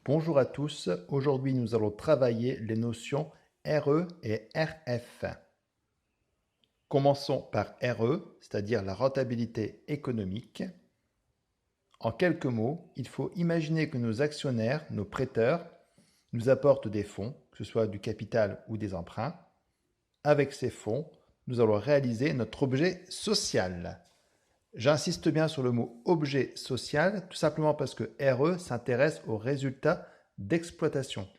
Bonjour à tous, aujourd'hui nous allons travailler les notions RE et RF. Commençons par RE, c'est-à-dire la rentabilité économique. En quelques mots, il faut imaginer que nos actionnaires, nos prêteurs, nous apportent des fonds, que ce soit du capital ou des emprunts. Avec ces fonds, nous allons réaliser notre objet social. J'insiste bien sur le mot objet social, tout simplement parce que RE s'intéresse aux résultats d'exploitation.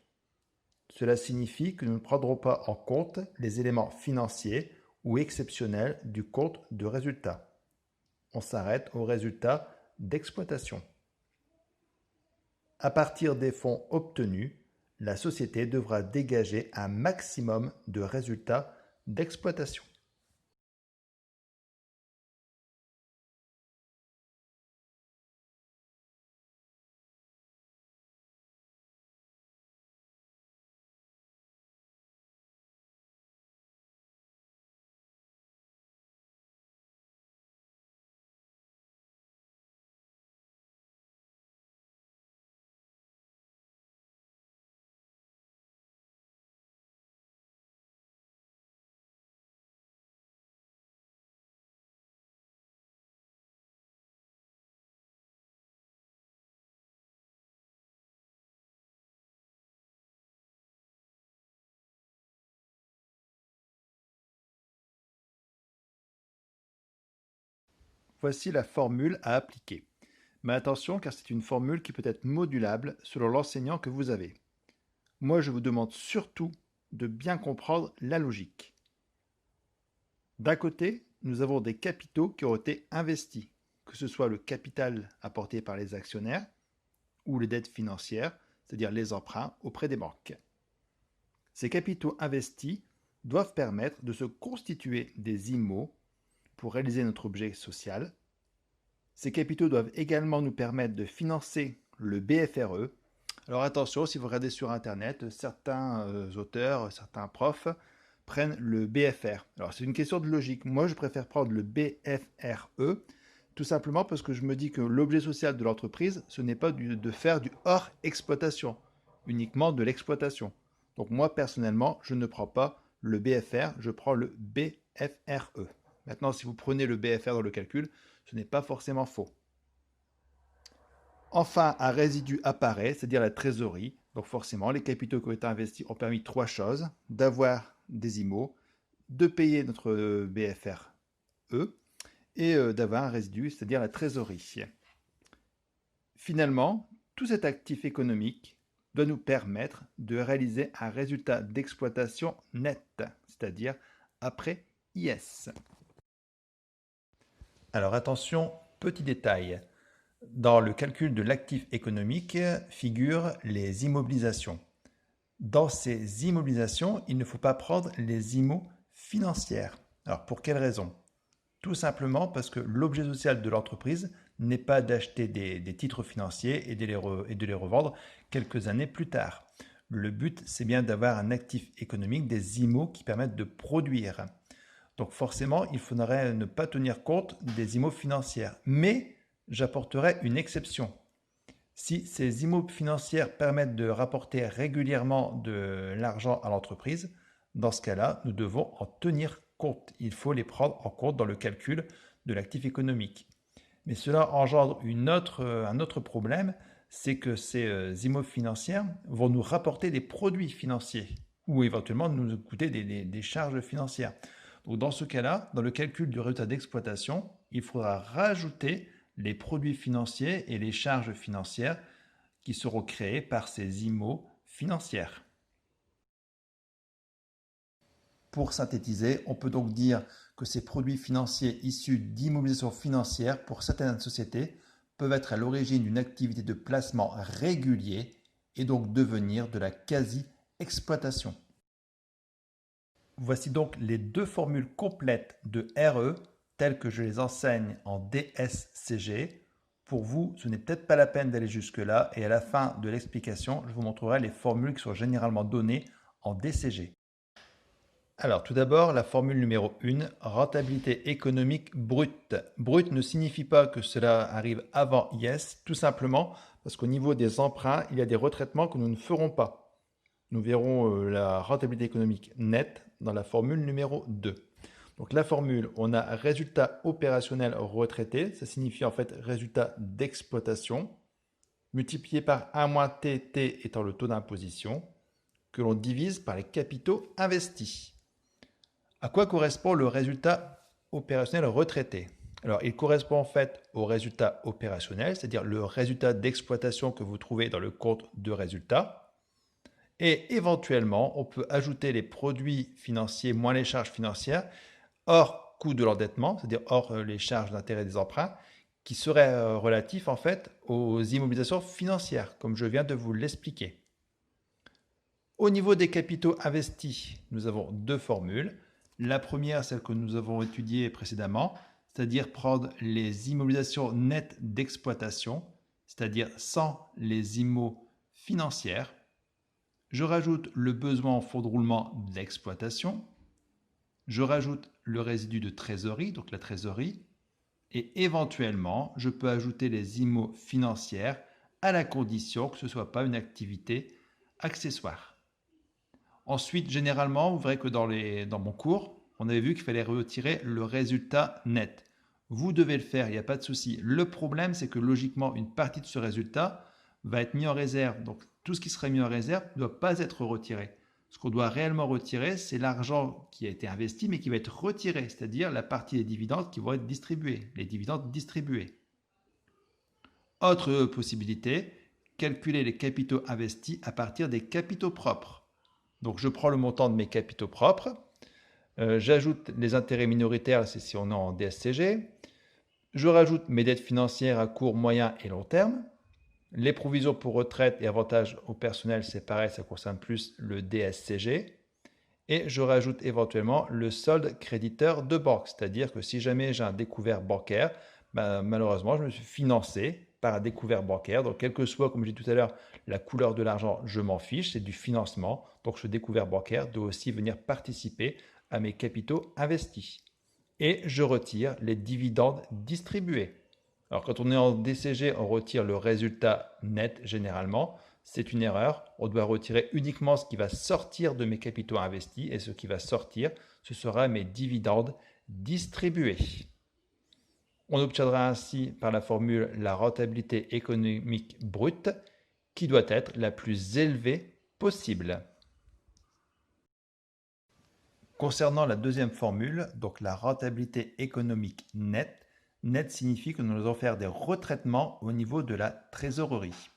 Cela signifie que nous ne prendrons pas en compte les éléments financiers ou exceptionnels du compte de résultat. On s'arrête aux résultats d'exploitation. À partir des fonds obtenus, la société devra dégager un maximum de résultats d'exploitation. Voici la formule à appliquer. Mais attention car c'est une formule qui peut être modulable selon l'enseignant que vous avez. Moi je vous demande surtout de bien comprendre la logique. D'un côté, nous avons des capitaux qui ont été investis, que ce soit le capital apporté par les actionnaires ou les dettes financières, c'est-à-dire les emprunts auprès des banques. Ces capitaux investis doivent permettre de se constituer des IMO pour réaliser notre objet social. Ces capitaux doivent également nous permettre de financer le BFRE. Alors attention, si vous regardez sur Internet, certains auteurs, certains profs prennent le BFR. Alors c'est une question de logique. Moi, je préfère prendre le BFRE, tout simplement parce que je me dis que l'objet social de l'entreprise, ce n'est pas de faire du hors exploitation, uniquement de l'exploitation. Donc moi, personnellement, je ne prends pas le BFR, je prends le BFRE. Maintenant, si vous prenez le BFR dans le calcul, ce n'est pas forcément faux. Enfin, un résidu apparaît, c'est-à-dire la trésorerie. Donc forcément, les capitaux qui ont été investis ont permis trois choses: d'avoir des IMO, de payer notre BFRE et d'avoir un résidu, c'est-à-dire la trésorerie. Finalement, tout cet actif économique doit nous permettre de réaliser un résultat d'exploitation net, c'est-à-dire après IS. Alors attention, petit détail. Dans le calcul de l'actif économique figurent les immobilisations. Dans ces immobilisations, il ne faut pas prendre les IMO financières. Alors pour quelle raison? Tout simplement parce que l'objet social de l'entreprise n'est pas d'acheter des titres financiers et de les revendre quelques années plus tard. Le but, c'est bien d'avoir un actif économique, des IMO qui permettent de produire. Donc forcément, il faudrait ne pas tenir compte des IMO financières. Mais j'apporterai une exception. Si ces IMO financières permettent de rapporter régulièrement de l'argent à l'entreprise, dans ce cas-là, nous devons en tenir compte. Il faut les prendre en compte dans le calcul de l'actif économique. Mais cela engendre un autre problème, c'est que ces IMO financières vont nous rapporter des produits financiers ou éventuellement nous coûter des charges financières. Donc dans ce cas-là, dans le calcul du résultat d'exploitation, il faudra rajouter les produits financiers et les charges financières qui seront créées par ces IMO financières. Pour synthétiser, on peut donc dire que ces produits financiers issus d'immobilisation financière pour certaines sociétés peuvent être à l'origine d'une activité de placement régulier et donc devenir de la quasi-exploitation. Voici donc les deux formules complètes de RE telles que je les enseigne en DSCG. Pour vous, ce n'est peut-être pas la peine d'aller jusque-là et à la fin de l'explication, je vous montrerai les formules qui sont généralement données en DCG. Alors tout d'abord, la formule numéro 1, rentabilité économique brute. Brute ne signifie pas que cela arrive avant IS, tout simplement parce qu'au niveau des emprunts, il y a des retraitements que nous ne ferons pas. Nous verrons la rentabilité économique nette dans la formule numéro 2. Donc la formule, on a résultat opérationnel retraité, ça signifie en fait résultat d'exploitation, multiplié par 1 moins t, t étant le taux d'imposition, que l'on divise par les capitaux investis. À quoi correspond le résultat opérationnel retraité? Alors, il correspond en fait au résultat opérationnel, c'est-à-dire le résultat d'exploitation que vous trouvez dans le compte de résultat. Et éventuellement, on peut ajouter les produits financiers moins les charges financières, hors coût de l'endettement, c'est-à-dire hors les charges d'intérêt des emprunts, qui seraient relatifs en fait aux immobilisations financières, comme je viens de vous l'expliquer. Au niveau des capitaux investis, nous avons deux formules. La première, celle que nous avons étudiée précédemment, c'est-à-dire prendre les immobilisations nettes d'exploitation, c'est-à-dire sans les IMO financières. Je rajoute le besoin en fonds de roulement d'exploitation. Je rajoute le résidu de trésorerie, donc la trésorerie. Et éventuellement, je peux ajouter les IMO financières à la condition que ce ne soit pas une activité accessoire. Ensuite, généralement, vous verrez que dans mon cours, on avait vu qu'il fallait retirer le résultat net. Vous devez le faire, il n'y a pas de souci. Le problème, c'est que logiquement, une partie de ce résultat va être mis en réserve. Donc, tout ce qui serait mis en réserve ne doit pas être retiré. Ce qu'on doit réellement retirer, c'est l'argent qui a été investi, mais qui va être retiré, c'est-à-dire la partie des dividendes qui vont être distribués, les dividendes distribués. Autre possibilité, calculer les capitaux investis à partir des capitaux propres. Donc, je prends le montant de mes capitaux propres, j'ajoute les intérêts minoritaires, c'est si on est en DSCG, je rajoute mes dettes financières à court, moyen et long terme, les provisions pour retraite et avantages au personnel, c'est pareil, ça concerne plus le DSCG, et je rajoute éventuellement le solde créditeur de banque, c'est-à-dire que si jamais j'ai un découvert bancaire, malheureusement, je me suis financé par un découvert bancaire. Donc, quelle que soit, comme je dis tout à l'heure, la couleur de l'argent, je m'en fiche, c'est du financement. Donc, ce découvert bancaire doit aussi venir participer à mes capitaux investis. Et je retire les dividendes distribués. Alors, quand on est en DCG, on retire le résultat net généralement. C'est une erreur. On doit retirer uniquement ce qui va sortir de mes capitaux investis et ce qui va sortir, ce sera mes dividendes distribués. On obtiendra ainsi par la formule la rentabilité économique brute qui doit être la plus élevée possible. Concernant la deuxième formule, donc la rentabilité économique nette, net signifie que nous allons faire des retraitements au niveau de la trésorerie.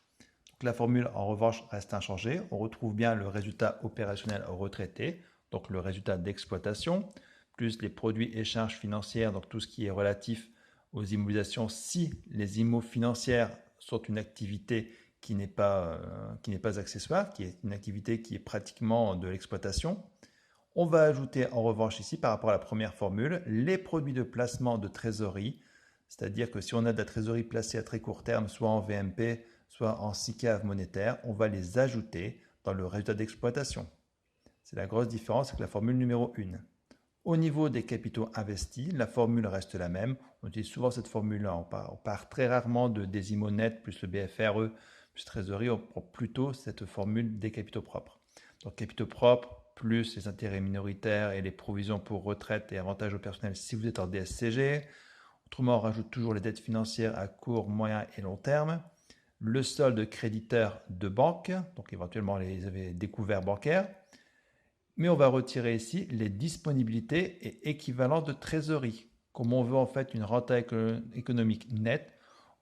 Donc la formule en revanche reste inchangée. On retrouve bien le résultat opérationnel retraité, donc le résultat d'exploitation, plus les produits et charges financières, donc tout ce qui est relatif aux immobilisations si les IMO financières sont une activité qui n'est pas accessoire, qui est une activité qui est pratiquement de l'exploitation. On va ajouter en revanche ici, par rapport à la première formule, les produits de placement de trésorerie, c'est-à-dire que si on a de la trésorerie placée à très court terme, soit en VMP, soit en SICAV monétaire, on va les ajouter dans le résultat d'exploitation. C'est la grosse différence avec la formule numéro 1. Au niveau des capitaux investis, la formule reste la même. On utilise souvent cette formule-là. On part très rarement des IMO net plus le BFRE plus trésorerie. On prend plutôt cette formule des capitaux propres. Donc capitaux propres plus les intérêts minoritaires et les provisions pour retraite et avantages au personnel si vous êtes en DSCG. Autrement, on rajoute toujours les dettes financières à court, moyen et long terme. Le solde créditeur de banque, donc éventuellement les découverts bancaires. Mais on va retirer ici les disponibilités et équivalents de trésorerie. Comme on veut en fait une rentabilité économique nette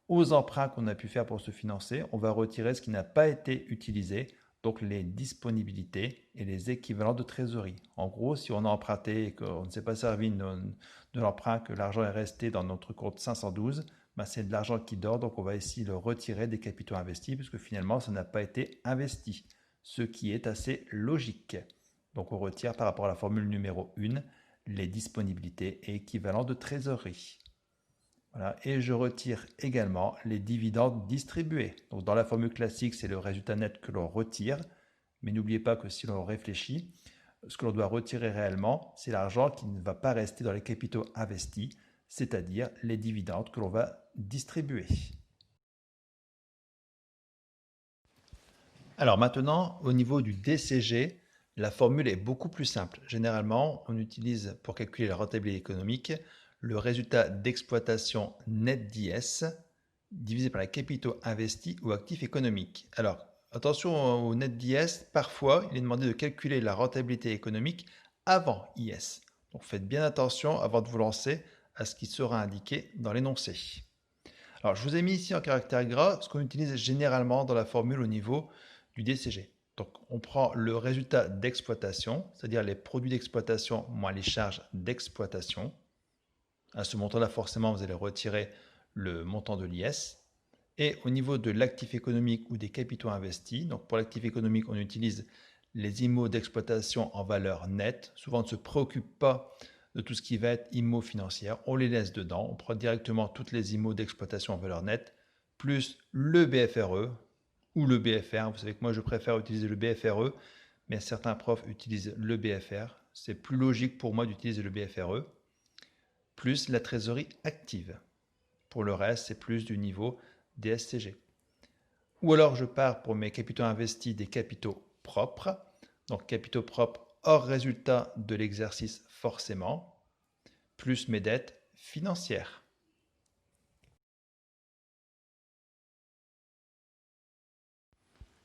aux emprunts qu'on a pu faire pour se financer, on va retirer ce qui n'a pas été utilisé, donc les disponibilités et les équivalents de trésorerie. En gros, si on a emprunté et qu'on ne s'est pas servi de l'emprunt, que l'argent est resté dans notre compte 512, c'est de l'argent qui dort, donc on va ici le retirer des capitaux investis puisque finalement ça n'a pas été investi, ce qui est assez logique. Donc on retire par rapport à la formule numéro 1 les disponibilités et équivalents de trésorerie. Voilà. Et je retire également les dividendes distribués. Donc dans la formule classique, c'est le résultat net que l'on retire. Mais n'oubliez pas que si l'on réfléchit, ce que l'on doit retirer réellement, c'est l'argent qui ne va pas rester dans les capitaux investis, c'est-à-dire les dividendes que l'on va distribuer. Alors maintenant, au niveau du DCG, la formule est beaucoup plus simple. Généralement, on utilise pour calculer la rentabilité économique le résultat d'exploitation net d'IS divisé par les capitaux investis ou actifs économiques. Alors, attention au net d'IS, parfois il est demandé de calculer la rentabilité économique avant IS. Donc faites bien attention avant de vous lancer à ce qui sera indiqué dans l'énoncé. Alors, je vous ai mis ici en caractère gras ce qu'on utilise généralement dans la formule au niveau du DCG. Donc, on prend le résultat d'exploitation, c'est-à-dire les produits d'exploitation moins les charges d'exploitation. À ce montant-là, forcément, vous allez retirer le montant de l'IS. Et au niveau de l'actif économique ou des capitaux investis, donc pour l'actif économique, on utilise les IMO d'exploitation en valeur nette. Souvent, on ne se préoccupe pas de tout ce qui va être IMO financière. On les laisse dedans. On prend directement toutes les IMO d'exploitation en valeur nette, plus le BFRE ou le BFR. Vous savez que moi, je préfère utiliser le BFRE, mais certains profs utilisent le BFR. C'est plus logique pour moi d'utiliser le BFRE, plus la trésorerie active. Pour le reste, c'est plus du niveau DSCG. Ou alors je pars pour mes capitaux investis des capitaux propres. Donc capitaux propres hors résultat de l'exercice forcément, plus mes dettes financières.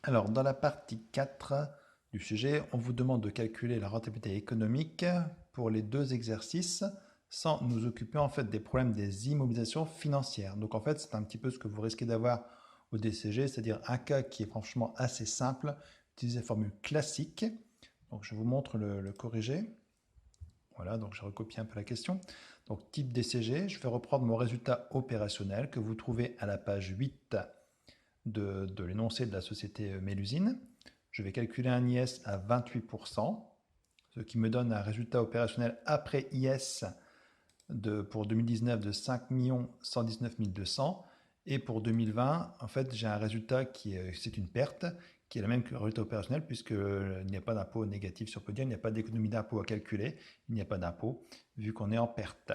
Alors dans la partie 4 du sujet, on vous demande de calculer la rentabilité économique pour les deux exercices sans nous occuper en fait des problèmes des immobilisations financières. Donc en fait, c'est un petit peu ce que vous risquez d'avoir au DCG, c'est-à-dire un cas qui est franchement assez simple, utiliser la formule classique. Donc je vous montre le corrigé. Voilà, donc je recopie un peu la question. Donc type DCG, je vais reprendre mon résultat opérationnel que vous trouvez à la page 8 de l'énoncé de la société Mélusine. Je vais calculer un IS à 28%, ce qui me donne un résultat opérationnel après IS pour 2019 de 5 119 200. Et pour 2020, en fait, j'ai un résultat c'est une perte, qui est la même que le résultat opérationnel, puisqu'il n'y a pas d'impôt négatif sur Podium, il n'y a pas d'économie d'impôt à calculer, il n'y a pas d'impôt, vu qu'on est en perte.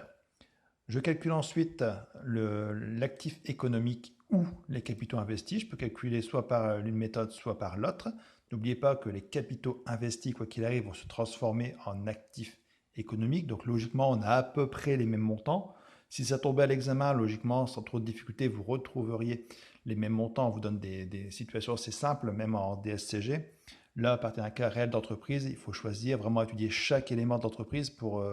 Je calcule ensuite l'actif économique ou les capitaux investis. Je peux calculer soit par l'une méthode, soit par l'autre. N'oubliez pas que les capitaux investis, quoi qu'il arrive, vont se transformer en actifs économiques. Donc logiquement, on a à peu près les mêmes montants. Si ça tombait à l'examen, logiquement, sans trop de difficulté, vous retrouveriez les mêmes montants. On vous donne des situations assez simples, même en DSCG. Là, à partir d'un cas réel d'entreprise, il faut choisir, vraiment étudier chaque élément d'entreprise pour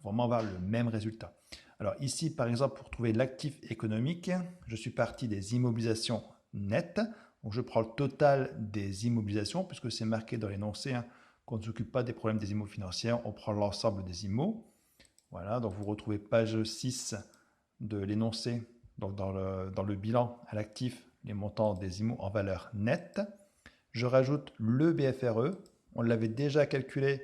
vraiment avoir le même résultat. Alors ici, par exemple, pour trouver l'actif économique, je suis parti des immobilisations nettes. Donc je prends le total des immobilisations, puisque c'est marqué dans l'énoncé qu'on ne s'occupe pas des problèmes des IMO financières, on prend l'ensemble des IMO. Voilà, donc vous retrouvez page 6 de l'énoncé, donc dans le bilan à l'actif, les montants des IMO en valeur nette. Je rajoute le BFRE, on l'avait déjà calculé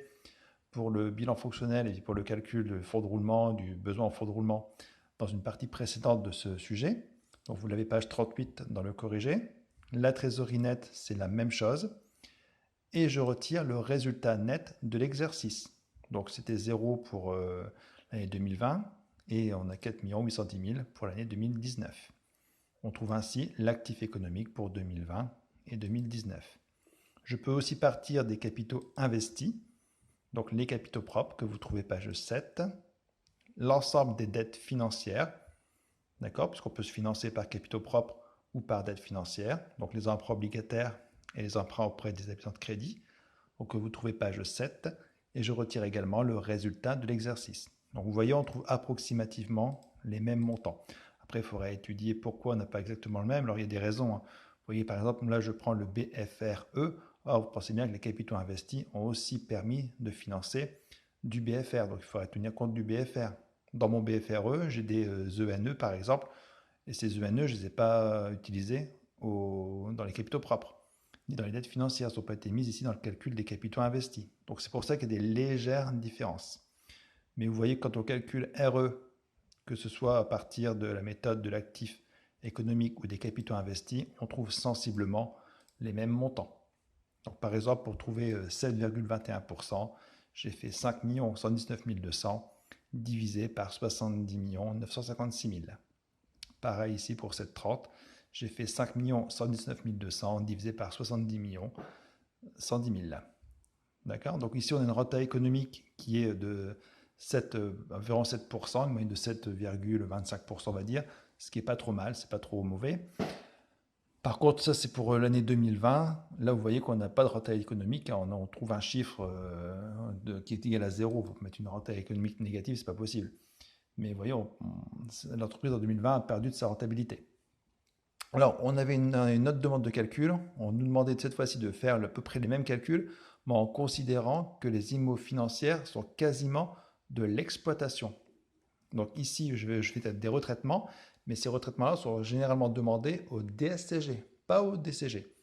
pour le bilan fonctionnel et pour le calcul du fonds de roulement, du besoin en fonds de roulement dans une partie précédente de ce sujet. Donc vous l'avez page 38 dans le corrigé. La trésorerie nette, c'est la même chose. Et je retire le résultat net de l'exercice. Donc c'était 0 pour l'année 2020 et on a 4 810 000 pour l'année 2019. On trouve ainsi l'actif économique pour 2020 et 2019. Je peux aussi partir des capitaux investis. Donc les capitaux propres que vous trouvez page 7, l'ensemble des dettes financières, d'accord, puisqu'on peut se financer par capitaux propres ou par dettes financières, donc les emprunts obligataires et les emprunts auprès des établissements de crédit, donc que vous trouvez page 7, et je retire également le résultat de l'exercice. Donc vous voyez, on trouve approximativement les mêmes montants. Après, il faudrait étudier pourquoi on n'a pas exactement le même. Alors il y a des raisons. Vous voyez, par exemple, là je prends le BFRE. Or, vous pensez bien que les capitaux investis ont aussi permis de financer du BFR. Donc il faudrait tenir compte du BFR. Dans mon BFRE, j'ai des ENE par exemple, et ces ENE, je ne les ai pas utilisés dans les capitaux propres, ni dans les dettes financières. Elles n'ont pas été mises ici dans le calcul des capitaux investis. Donc c'est pour ça qu'il y a des légères différences. Mais vous voyez, quand on calcule RE, que ce soit à partir de la méthode de l'actif économique ou des capitaux investis, on trouve sensiblement les mêmes montants. Donc, par exemple, pour trouver 7,21%, j'ai fait 5 119 200 divisé par 70 956 000. Pareil ici pour 7,30, j'ai fait 5 119 200 divisé par 70 millions, 110 000 là. D'accord? Donc ici, on a une renta économique qui est de environ 7%, une moyenne de 7,25%, on va dire, ce qui n'est pas trop mal, c'est pas trop mauvais. Par contre, ça c'est pour l'année 2020. Là, vous voyez qu'on n'a pas de renta économique. On trouve un chiffre qui est égal à 0. Pour mettre une renta économique négative, c'est pas possible. Mais vous voyez, l'entreprise en 2020 a perdu de sa rentabilité. Alors, on avait une autre demande de calcul. On nous demandait cette fois-ci de faire à peu près les mêmes calculs, mais en considérant que les IMO financières sont quasiment de l'exploitation. Donc ici, je fais des retraitements, mais ces retraitements-là sont généralement demandés au DSCG, pas au DCG.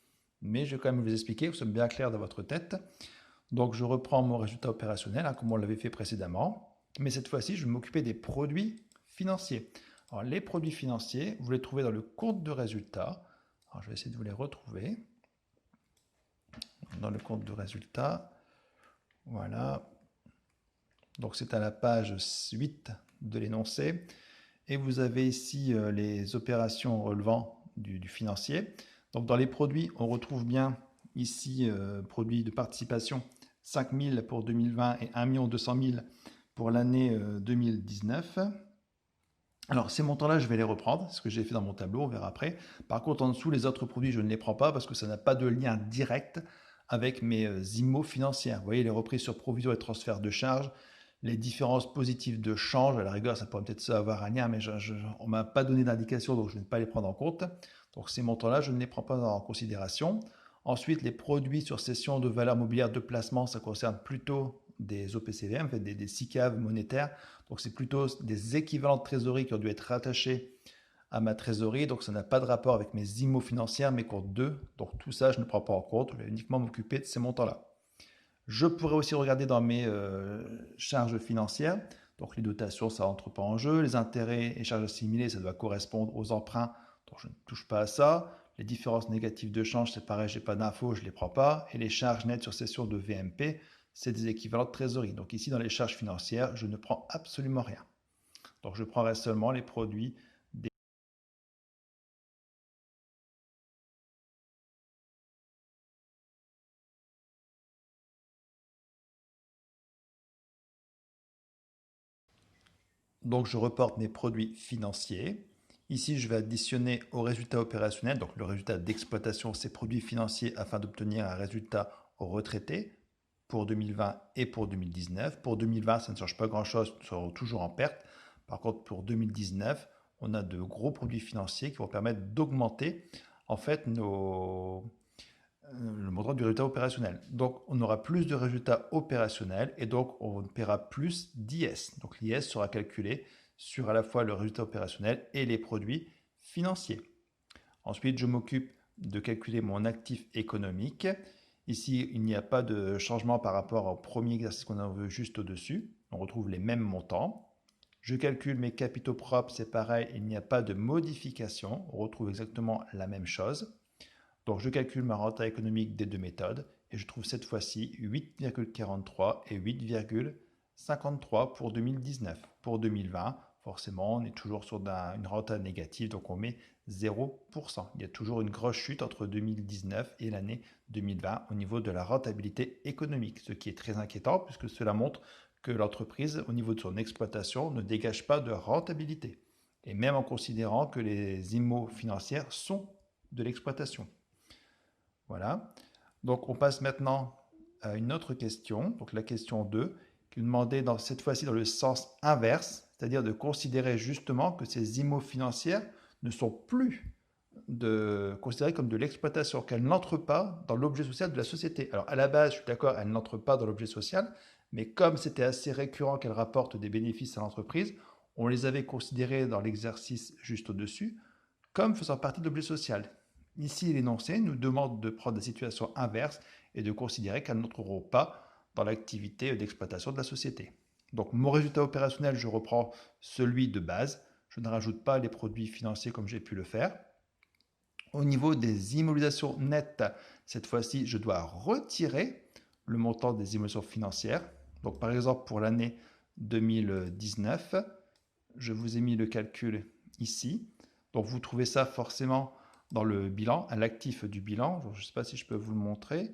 Mais je vais quand même vous expliquer, vous sommes bien clair dans votre tête. Donc je reprends mon résultat opérationnel, comme on l'avait fait précédemment, mais cette fois-ci, je vais m'occuper des produits financiers. Alors les produits financiers, vous les trouvez dans le compte de résultat. Alors je vais essayer de vous les retrouver. Dans le compte de résultat, voilà. Donc c'est à la page 8 de l'énoncé. Et vous avez ici les opérations relevant du financier. Donc dans les produits, on retrouve bien ici produits de participation 5 000 pour 2020 et 1 200 000 pour l'année 2019. Alors ces montants-là, je vais les reprendre, ce que j'ai fait dans mon tableau, on verra après. Par contre, en dessous, les autres produits, je ne les prends pas parce que ça n'a pas de lien direct avec mes IMO financières. Vous voyez, les reprises sur provision et transfert de charges, les différences positives de change, à la rigueur, ça pourrait peut-être avoir un lien, mais on ne m'a pas donné d'indication, donc je ne vais pas les prendre en compte. Donc ces montants-là, je ne les prends pas en considération. Ensuite, les produits sur cession de valeur mobilière de placement, ça concerne plutôt des OPCVM, en fait, des SICAV monétaires. Donc c'est plutôt des équivalents de trésorerie qui ont dû être rattachés à ma trésorerie. Donc ça n'a pas de rapport avec mes IMO financières, mes comptes 2. Donc tout ça, je ne prends pas en compte. Je vais uniquement m'occuper de ces montants-là. Je pourrais aussi regarder dans mes charges financières. Donc les dotations, ça n'entre pas en jeu. Les intérêts et charges assimilées, ça doit correspondre aux emprunts. Donc je ne touche pas à ça. Les différences négatives de change, c'est pareil, je n'ai pas d'infos, je ne les prends pas. Et les charges nettes sur cession de VMP, c'est des équivalents de trésorerie. Donc ici, dans les charges financières, je ne prends absolument rien. Donc je prendrai seulement les produits des... Donc je reporte mes produits financiers. Ici, je vais additionner au résultat opérationnel, donc le résultat d'exploitation, ces produits financiers afin d'obtenir un résultat retraité pour 2020 et pour 2019. Pour 2020, ça ne change pas grand-chose, nous serons toujours en perte. Par contre, pour 2019, on a de gros produits financiers qui vont permettre d'augmenter en fait le montant du résultat opérationnel. Donc, on aura plus de résultats opérationnels et donc on paiera plus d'IS. Donc, l'IS sera calculé sur à la fois le résultat opérationnel et les produits financiers. Ensuite, je m'occupe de calculer mon actif économique. Ici, il n'y a pas de changement par rapport au premier exercice qu'on a vu juste au-dessus. On retrouve les mêmes montants. Je calcule mes capitaux propres, c'est pareil, il n'y a pas de modification. On retrouve exactement la même chose. Donc, je calcule ma renta économique des deux méthodes et je trouve cette fois-ci 8,43 et 8,53 pour 2019. Pour 2020, forcément, on est toujours sur une renta négative, donc on met 0%. Il y a toujours une grosse chute entre 2019 et l'année 2020 au niveau de la rentabilité économique, ce qui est très inquiétant puisque cela montre que l'entreprise, au niveau de son exploitation, ne dégage pas de rentabilité. Et même en considérant que les IMO financières sont de l'exploitation. Voilà. Donc on passe maintenant à une autre question, donc la question 2, qui nous demandait cette fois-ci dans le sens inverse, c'est-à-dire de considérer justement que ces IMO financières ne sont plus considérées comme de l'exploitation, qu'elles n'entrent pas dans l'objet social de la société. Alors à la base, je suis d'accord, elles n'entrent pas dans l'objet social, mais comme c'était assez récurrent qu'elles rapportent des bénéfices à l'entreprise, on les avait considérées dans l'exercice juste au-dessus comme faisant partie de l'objet social. Ici, l'énoncé nous demande de prendre la situation inverse et de considérer qu'elles n'entreront pas dans l'activité d'exploitation de la société. Donc mon résultat opérationnel, je reprends celui de base. Je ne rajoute pas les produits financiers comme j'ai pu le faire. Au niveau des immobilisations nettes, cette fois-ci, je dois retirer le montant des immobilisations financières. Donc par exemple, pour l'année 2019, je vous ai mis le calcul ici. Donc vous trouvez ça forcément dans le bilan, à l'actif du bilan. Je ne sais pas si je peux vous le montrer.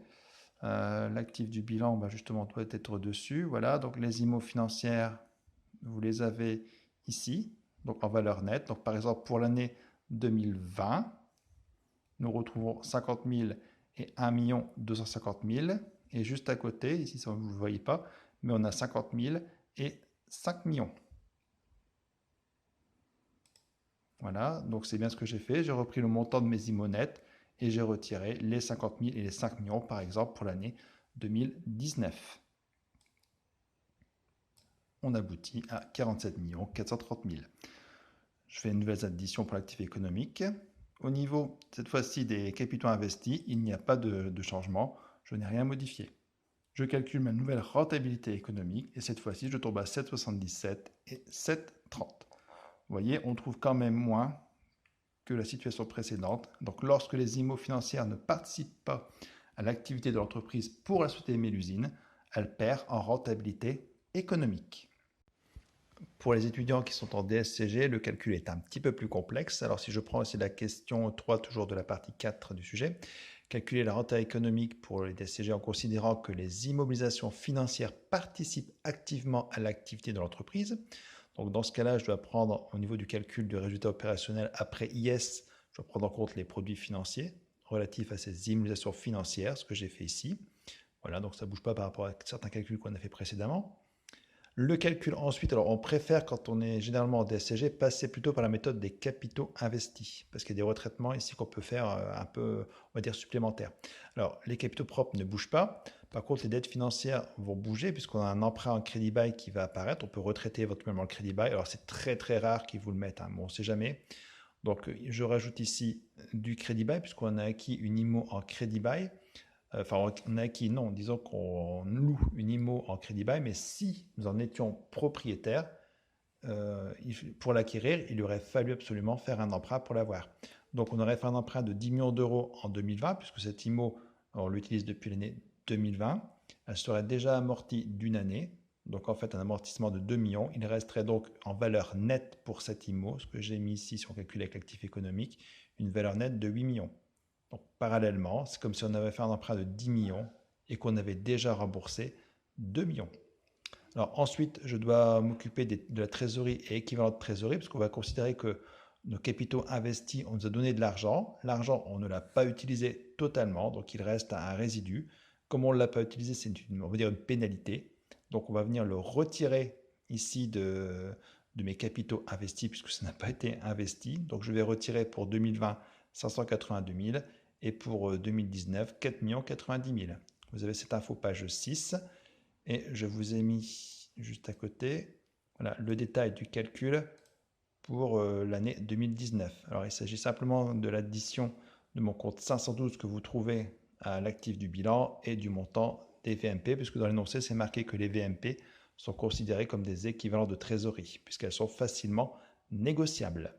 L'actif du bilan, bah justement, doit être dessus. Voilà, donc les IMO financières, vous les avez ici, donc en valeur nette. Donc par exemple, pour l'année 2020, nous retrouvons 50 000 et 1 250 000. Et juste à côté, ici, vous ne le voyez pas, mais on a 50 000 et 5 millions. Voilà, donc c'est bien ce que j'ai fait. J'ai repris le montant de mes IMO nets et j'ai retiré les 50 000 et les 5 millions, par exemple, pour l'année 2019. On aboutit à 47 430 000. Je fais une nouvelle addition pour l'actif économique. Au niveau, cette fois-ci, des capitaux investis, il n'y a pas de changement. Je n'ai rien modifié. Je calcule ma nouvelle rentabilité économique et cette fois-ci, je tombe à 7,77 et 7,30. Vous voyez, on trouve quand même moins que la situation précédente. Donc, lorsque les IMO financières ne participent pas à l'activité de l'entreprise pour la société Mélusine, elle perd en rentabilité économique. Pour les étudiants qui sont en DSCG, le calcul est un petit peu plus complexe. Alors, si je prends aussi la question 3, toujours de la partie 4 du sujet, calculer la rentabilité économique pour les DSCG en considérant que les immobilisations financières participent activement à l'activité de l'entreprise. Donc, dans ce cas-là, je dois prendre au niveau du calcul du résultat opérationnel après IS, je dois prendre en compte les produits financiers relatifs à ces immobilisations financières, ce que j'ai fait ici. Voilà, donc ça ne bouge pas par rapport à certains calculs qu'on a fait précédemment. Le calcul ensuite, alors on préfère quand on est généralement en DSCG passer plutôt par la méthode des capitaux investis parce qu'il y a des retraitements ici qu'on peut faire un peu, on va dire, supplémentaires. Alors les capitaux propres ne bougent pas, par contre les dettes financières vont bouger puisqu'on a un emprunt en crédit bail qui va apparaître, on peut retraiter éventuellement le crédit bail, alors c'est très rare qu'ils vous le mettent, hein, mais on ne sait jamais. Donc je rajoute ici du crédit bail puisqu'on a acquis une IMO en crédit bail. Enfin, on a acquis, non, disons qu'on loue une IMO en crédit bail, mais si nous en étions propriétaires, pour l'acquérir, il aurait fallu absolument faire un emprunt pour l'avoir. Donc, on aurait fait un emprunt de 10 millions d'euros en 2020, puisque cette IMO, on l'utilise depuis l'année 2020. Elle serait déjà amortie d'une année. Donc, en fait, un amortissement de 2 millions. Il resterait donc en valeur nette pour cette IMO, ce que j'ai mis ici, si on calcule avec l'actif économique, une valeur nette de 8 millions. Donc, parallèlement, c'est comme si on avait fait un emprunt de 10 millions et qu'on avait déjà remboursé 2 millions. Alors ensuite, je dois m'occuper de la trésorerie et équivalent de trésorerie parce qu'on va considérer que nos capitaux investis, on nous a donné de l'argent. L'argent, on ne l'a pas utilisé totalement, donc il reste un résidu. Comme on ne l'a pas utilisé, c'est on va dire une pénalité. Donc on va venir le retirer ici de mes capitaux investis puisque ça n'a pas été investi. Donc je vais retirer pour 2020 582 000 et pour 2019 4 90 000. Vous avez cette info page 6 et je vous ai mis juste à côté voilà, le détail du calcul pour l'année 2019. Alors il s'agit simplement de l'addition de mon compte 512 que vous trouvez à l'actif du bilan et du montant des VMP, puisque dans l'énoncé c'est marqué que les VMP sont considérés comme des équivalents de trésorerie, puisqu'elles sont facilement négociables.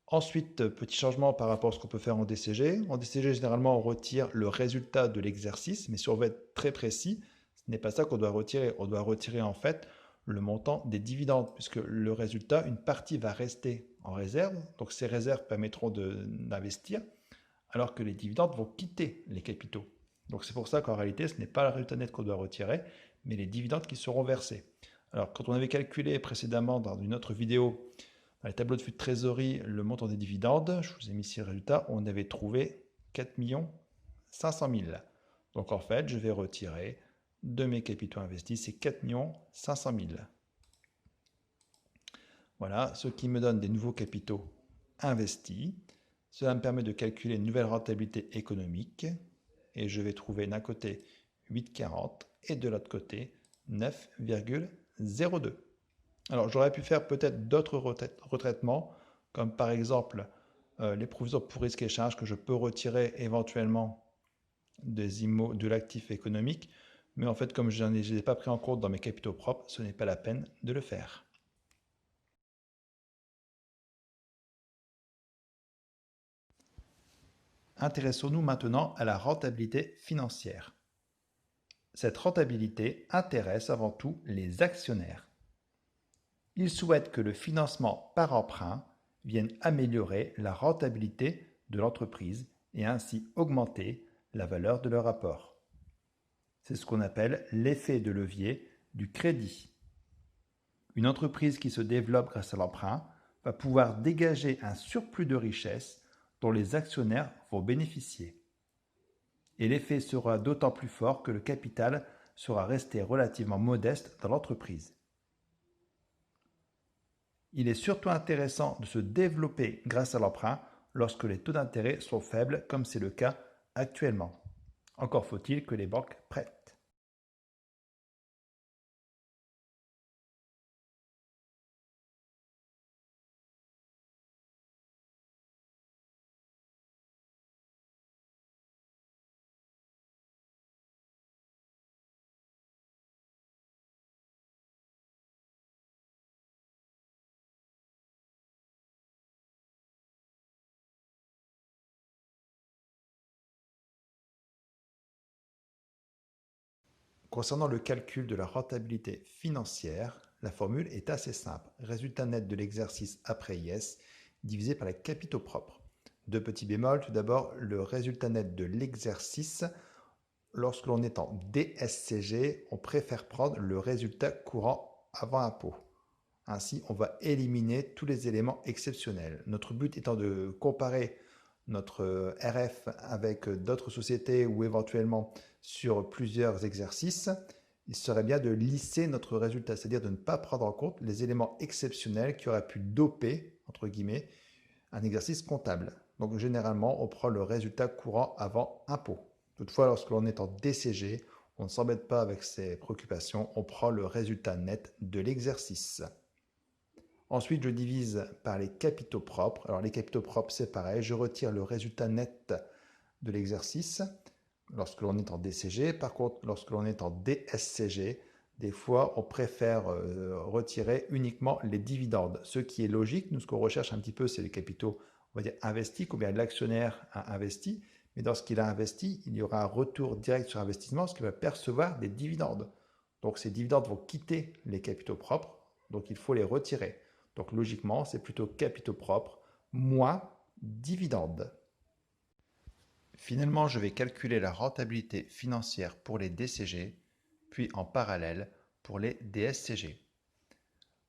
Ensuite, petit changement par rapport à ce qu'on peut faire en DCG. En DCG, généralement, on retire le résultat de l'exercice, mais si on veut être très précis, ce n'est pas ça qu'on doit retirer. On doit retirer en fait le montant des dividendes, puisque le résultat, une partie va rester en réserve. Donc ces réserves permettront d'investir, alors que les dividendes vont quitter les capitaux. Donc c'est pour ça qu'en réalité, ce n'est pas le résultat net qu'on doit retirer, mais les dividendes qui seront versés. Alors quand on avait calculé précédemment dans une autre vidéo, dans les tableaux de flux de trésorerie, le montant des dividendes, je vous ai mis ici le résultat, on avait trouvé 4 500 000. Donc en fait, je vais retirer de mes capitaux investis ces 4 500 000. Voilà, ce qui me donne des nouveaux capitaux investis. Cela me permet de calculer une nouvelle rentabilité économique. Et je vais trouver d'un côté 8,40 et de l'autre côté 9,02. Alors j'aurais pu faire peut-être d'autres retraitements, comme par exemple les provisions pour risque et charges que je peux retirer éventuellement de l'actif économique. Mais en fait, comme je ne les ai pas pris en compte dans mes capitaux propres, ce n'est pas la peine de le faire. Intéressons-nous maintenant à la rentabilité financière. Cette rentabilité intéresse avant tout les actionnaires. Ils souhaitent que le financement par emprunt vienne améliorer la rentabilité de l'entreprise et ainsi augmenter la valeur de leur apport. C'est ce qu'on appelle l'effet de levier du crédit. Une entreprise qui se développe grâce à l'emprunt va pouvoir dégager un surplus de richesse dont les actionnaires vont bénéficier. Et l'effet sera d'autant plus fort que le capital sera resté relativement modeste dans l'entreprise. Il est surtout intéressant de se développer grâce à l'emprunt lorsque les taux d'intérêt sont faibles, comme c'est le cas actuellement. Encore faut-il que les banques prêtent. Concernant le calcul de la rentabilité financière, la formule est assez simple. Résultat net de l'exercice après IS divisé par les capitaux propres. Deux petits bémols. Tout d'abord, le résultat net de l'exercice. Lorsque l'on est en DSCG, on préfère prendre le résultat courant avant impôt. Ainsi, on va éliminer tous les éléments exceptionnels. Notre but étant de comparer notre RF avec d'autres sociétés ou éventuellement sur plusieurs exercices, il serait bien de lisser notre résultat, c'est-à-dire de ne pas prendre en compte les éléments exceptionnels qui auraient pu doper, entre guillemets, un exercice comptable. Donc généralement, on prend le résultat courant avant impôt. Toutefois, lorsque l'on est en DCG, on ne s'embête pas avec ces préoccupations, on prend le résultat net de l'exercice. Ensuite, je divise par les capitaux propres. Alors les capitaux propres, c'est pareil, je retire le résultat net de l'exercice lorsque l'on est en DCG. Par contre, lorsque l'on est en DSCG, des fois, on préfère retirer uniquement les dividendes. Ce qui est logique, nous, ce qu'on recherche un petit peu, c'est les capitaux, on va dire, investis, combien l'actionnaire a investi. Mais dans ce qu'il a investi, il y aura un retour direct sur investissement, ce qui va percevoir des dividendes. Donc ces dividendes vont quitter les capitaux propres, donc il faut les retirer. Donc logiquement, c'est plutôt capitaux propres moins dividendes. Finalement, je vais calculer la rentabilité financière pour les DCG, puis en parallèle pour les DSCG.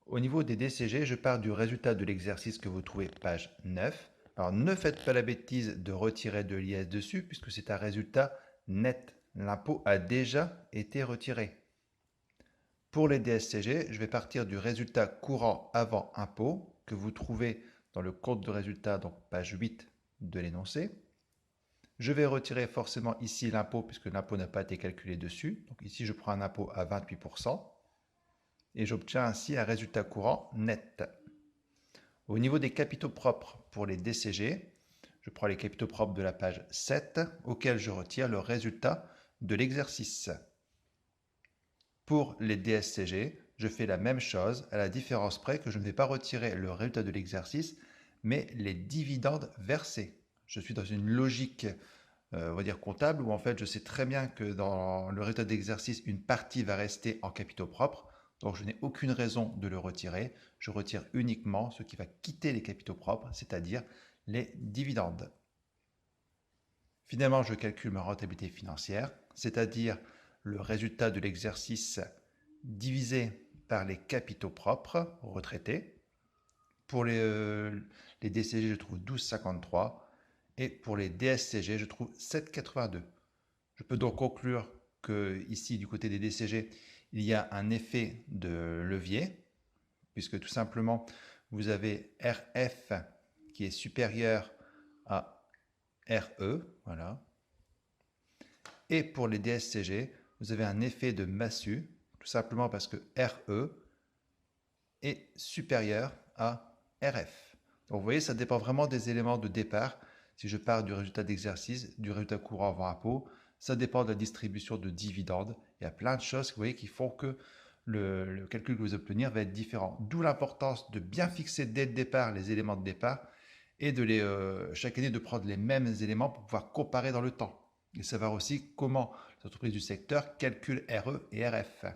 Au niveau des DCG, je pars du résultat de l'exercice que vous trouvez page 9. Alors ne faites pas la bêtise de retirer de l'IS dessus, puisque c'est un résultat net. L'impôt a déjà été retiré. Pour les DSCG, je vais partir du résultat courant avant impôt que vous trouvez dans le compte de résultat, donc page 8 de l'énoncé. Je vais retirer forcément ici l'impôt puisque l'impôt n'a pas été calculé dessus. Donc ici, je prends un impôt à 28% et j'obtiens ainsi un résultat courant net. Au niveau des capitaux propres pour les DCG, je prends les capitaux propres de la page 7 auxquels je retire le résultat de l'exercice. Pour les DSCG, je fais la même chose, à la différence près que je ne vais pas retirer le résultat de l'exercice, mais les dividendes versés. Je suis dans une logique, on va dire comptable, où en fait je sais très bien que dans le résultat d'exercice, une partie va rester en capitaux propres, donc je n'ai aucune raison de le retirer. Je retire uniquement ce qui va quitter les capitaux propres, c'est-à-dire les dividendes. Finalement, je calcule ma rentabilité financière, c'est-à-dire le résultat de l'exercice divisé par les capitaux propres retraités. Pour les DCG, je trouve 12,53 et pour les DSCG, je trouve 7,82. Je peux donc conclure que ici, du côté des DCG, il y a un effet de levier, puisque tout simplement, vous avez RF qui est supérieur à RE, voilà. Et pour les DSCG, vous avez un effet de massue, tout simplement parce que RE est supérieur à RF. Donc vous voyez, ça dépend vraiment des éléments de départ. Si je pars du résultat d'exercice, du résultat courant avant impôt, ça dépend de la distribution de dividendes. Il y a plein de choses, vous voyez, qui font que le calcul que vous obtenir va être différent. D'où l'importance de bien fixer dès le départ les éléments de départ et de chaque année de prendre les mêmes éléments pour pouvoir comparer dans le temps. Et savoir aussi comment les entreprises du secteur calculent RE et RF.